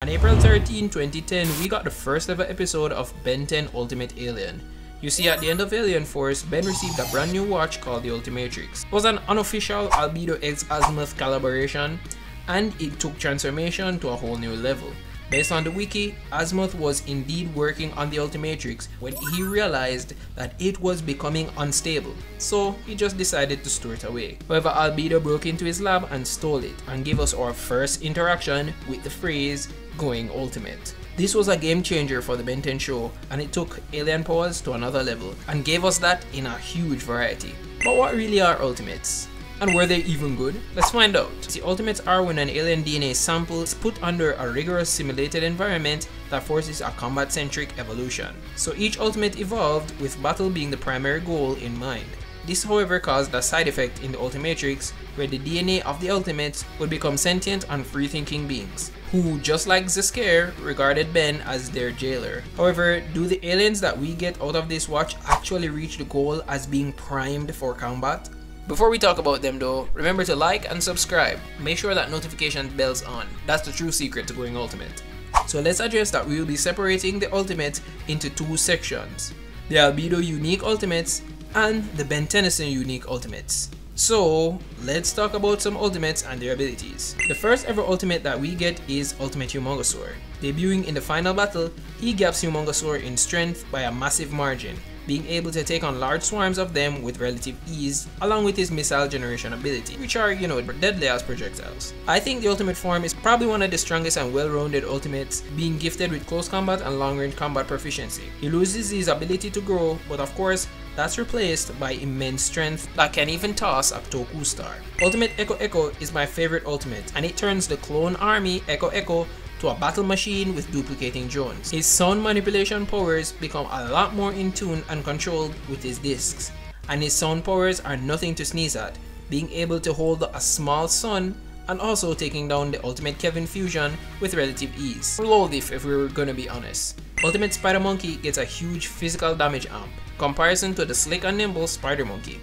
On April 13, 2010, we got the first ever episode of Ben 10 Ultimate Alien. You see, at the end of Alien Force, Ben received a brand new watch called the Omnitrix. It was an unofficial Albedo X Azimuth collaboration, and it took transformation to a whole new level. Based on the wiki, Azimuth was indeed working on the Omnitrix when he realized that it was becoming unstable, so he just decided to store it away. However, Albedo broke into his lab and stole it, and gave us our first interaction with the phrase, "going ultimate." This was a game changer for the Ben 10 show, and it took alien powers to another level, and gave us that in a huge variety. But what really are ultimates? And were they even good? Let's find out. The ultimates are when an alien DNA sample is put under a rigorous simulated environment that forces a combat-centric evolution. So each ultimate evolved with battle being the primary goal in mind. This, however, caused a side effect in the Omnitrix, where the DNA of the ultimates would become sentient and free-thinking beings, who, just like Zeskar, regarded Ben as their jailer. However, do the aliens that we get out of this watch actually reach the goal as being primed for combat? Before we talk about them though, remember to like and subscribe. Make sure that notification bell's on. That's the true secret to going ultimate. So let's address that we will be separating the ultimates into two sections: the Albedo Unique Ultimates and the Ben Tennyson Unique Ultimates. So let's talk about some ultimates and their abilities. The first ever ultimate that we get is Ultimate Humongosaur. Debuting in the final battle, he gaps Humongosaur in strength by a massive margin, being able to take on large swarms of them with relative ease, along with his missile generation ability, which are, deadly as projectiles. I think the ultimate form is probably one of the strongest and well-rounded ultimates, being gifted with close combat and long-range combat proficiency. He loses his ability to grow, but of course, that's replaced by immense strength that can even toss a Toku star. Ultimate Echo Echo is my favorite ultimate, and it turns the clone army Echo Echo to a battle machine with duplicating drones. His sound manipulation powers become a lot more in tune and controlled with his discs, and his sound powers are nothing to sneeze at, being able to hold a small sun and also taking down the Ultimate Kevin Fusion with relative ease. Low diff if we were gonna be honest. Ultimate Spider Monkey gets a huge physical damage amp, comparison to the slick and nimble Spider Monkey,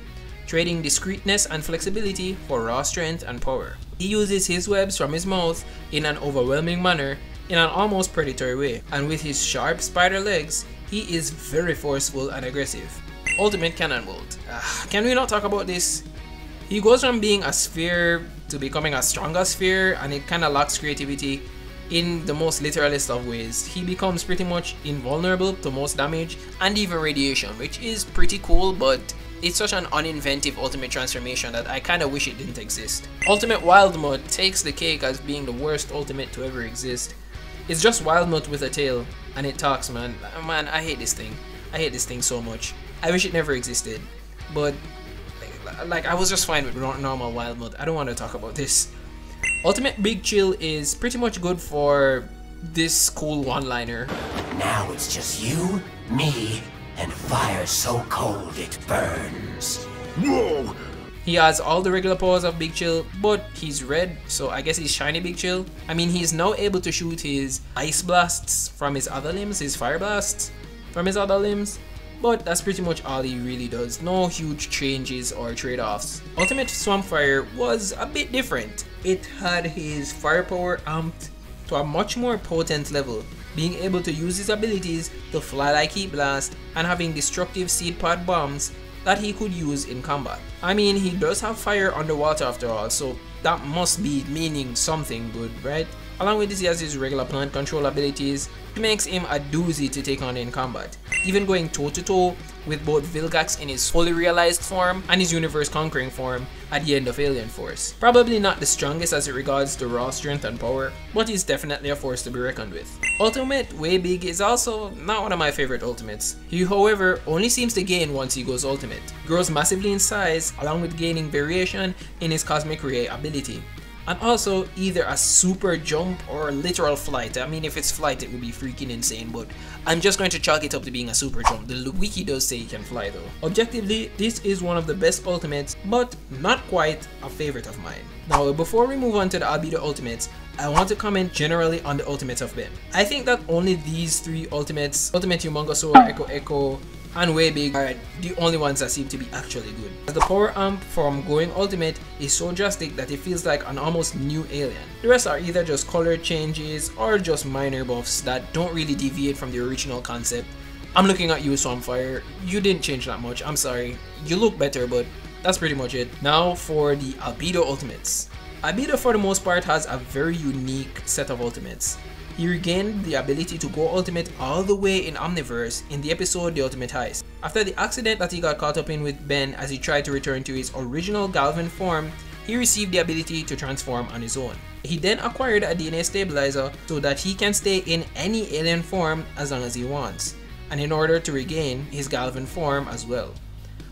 trading discreetness and flexibility for raw strength and power. He uses his webs from his mouth in an overwhelming manner, in an almost predatory way, and with his sharp spider legs, he is very forceful and aggressive. Ultimate Cannonbolt. Can we not talk about this? He goes from being a sphere to becoming a stronger sphere, and it kinda lacks creativity in the most literalist of ways. He becomes pretty much invulnerable to most damage and even radiation, which is pretty cool, but it's such an uninventive ultimate transformation that I kinda wish it didn't exist. Ultimate Wildmutt takes the cake as being the worst ultimate to ever exist. It's just Wildmutt with a tail, and it talks, man. Man, I hate this thing. I hate this thing so much. I wish it never existed, but like I was just fine with normal Wildmutt. I don't want to talk about this. Ultimate Big Chill is pretty much good for this cool one-liner. Now it's just you, me, and fire so cold it burns. Whoa! He has all the regular powers of Big Chill, but he's red, so I guess he's shiny Big Chill. I mean, he's now able to shoot his ice blasts from his other limbs, his fire blasts from his other limbs, but that's pretty much all he really does. No huge changes or trade-offs. Ultimate Swampfire was a bit different. It had his firepower amped to a much more potent level, being able to use his abilities to fly like Heat Blast and having destructive seed pod bombs that he could use in combat. I mean, he does have fire underwater after all, so that must be meaning something good, right? Along with this, he has his regular plant control abilities, which makes him a doozy to take on in combat. Even going toe-to-toe with both Vilgax in his fully realized form and his universe-conquering form at the end of Alien Force. Probably not the strongest as it regards to raw strength and power, but he's definitely a force to be reckoned with. Ultimate Way Big is also not one of my favorite ultimates. He, however, only seems to gain once he goes ultimate. Grows massively in size, along with gaining variation in his Cosmic Ray ability, and also either a super jump or literal flight. I mean, if it's flight it would be freaking insane, but I'm just going to chalk it up to being a super jump. The wiki does say he can fly though. Objectively, this is one of the best ultimates, but not quite a favorite of mine. Now, before we move on to the Albedo ultimates, I want to comment generally on the ultimates of Ben. I think that only these three ultimates, Ultimate Humongosaur, Echo Echo, and way big are the only ones that seem to be actually good. The power amp from going ultimate is so drastic that it feels like an almost new alien. The rest are either just color changes or just minor buffs that don't really deviate from the original concept. I'm looking at you, Swampfire. You didn't change that much. I'm sorry. You look better, but that's pretty much it. Now for the Albedo ultimates. Albedo for the most part has a very unique set of ultimates. He regained the ability to go ultimate all the way in Omniverse in the episode The Ultimate Heist. After the accident that he got caught up in with Ben as he tried to return to his original Galvan form, he received the ability to transform on his own. He then acquired a DNA stabilizer so that he can stay in any alien form as long as he wants, and in order to regain his Galvan form as well.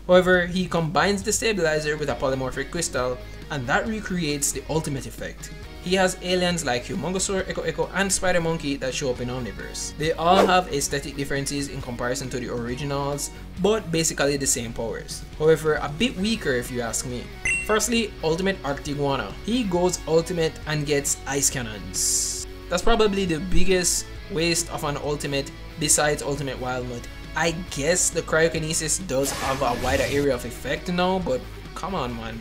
However, he combines the stabilizer with a polymorphic crystal, and that recreates the ultimate effect. He has aliens like Humongosaur, Echo, and Spider Monkey that show up in Omniverse. They all have aesthetic differences in comparison to the originals, but basically the same powers. However, a bit weaker if you ask me. Firstly, Ultimate Arctiguana. He goes ultimate and gets ice cannons. That's probably the biggest waste of an ultimate besides Ultimate Wild Mud. I guess the cryokinesis does have a wider area of effect now, but come on man.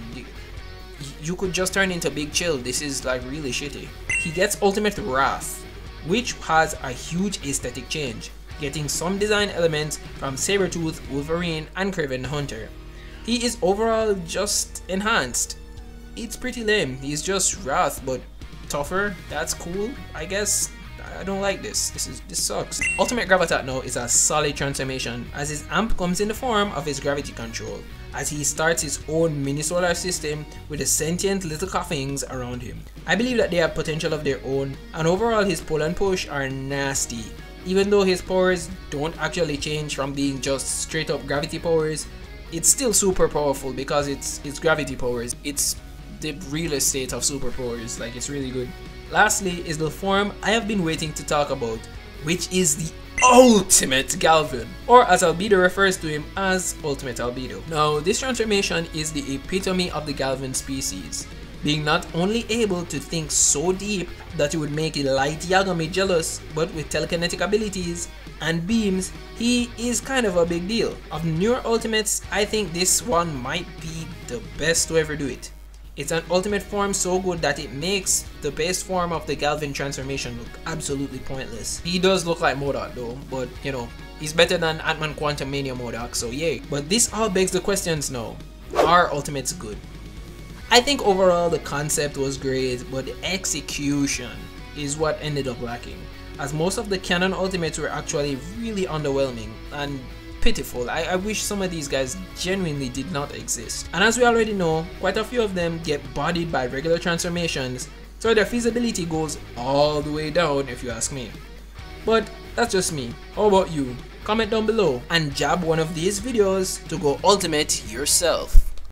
You could just turn into Big Chill. This is like really shitty. He gets Ultimate Wrath, which has a huge aesthetic change, getting some design elements from Sabretooth, Wolverine, and Kraven the Hunter. He is overall just enhanced. It's pretty lame. He's just Wrath, but tougher. That's cool, I guess. I don't like this. This sucks. Ultimate Gravitat now is a solid transformation as his amp comes in the form of his gravity control, as he starts his own mini solar system with the sentient little coffins around him. I believe that they have potential of their own, and overall his pull and push are nasty. Even though his powers don't actually change from being just straight up gravity powers, it's still super powerful because it's gravity powers. It's the real estate of superpowers, like it's really good. Lastly is the form I have been waiting to talk about, which is the Ultimate Galvan, or as Albedo refers to him as Ultimate Albedo. Now this transformation is the epitome of the Galvan species, being not only able to think so deep that it would make a light Yagami jealous, but with telekinetic abilities and beams, he is kind of a big deal. Of the newer ultimates, I think this one might be the best to ever do it. It's an ultimate form so good that it makes the base form of the Galvan transformation look absolutely pointless. He does look like MODOK though, but you know, he's better than Ant-Man Quantumania MODOK, so yay. But this all begs the questions now. Are ultimates good? I think overall the concept was great, but the execution is what ended up lacking, as most of the canon ultimates were actually really underwhelming and pitiful. I wish some of these guys genuinely did not exist. And as we already know, quite a few of them get bodied by regular transformations, so their feasibility goes all the way down if you ask me. But that's just me. How about you? Comment down below and jab one of these videos to go ultimate yourself.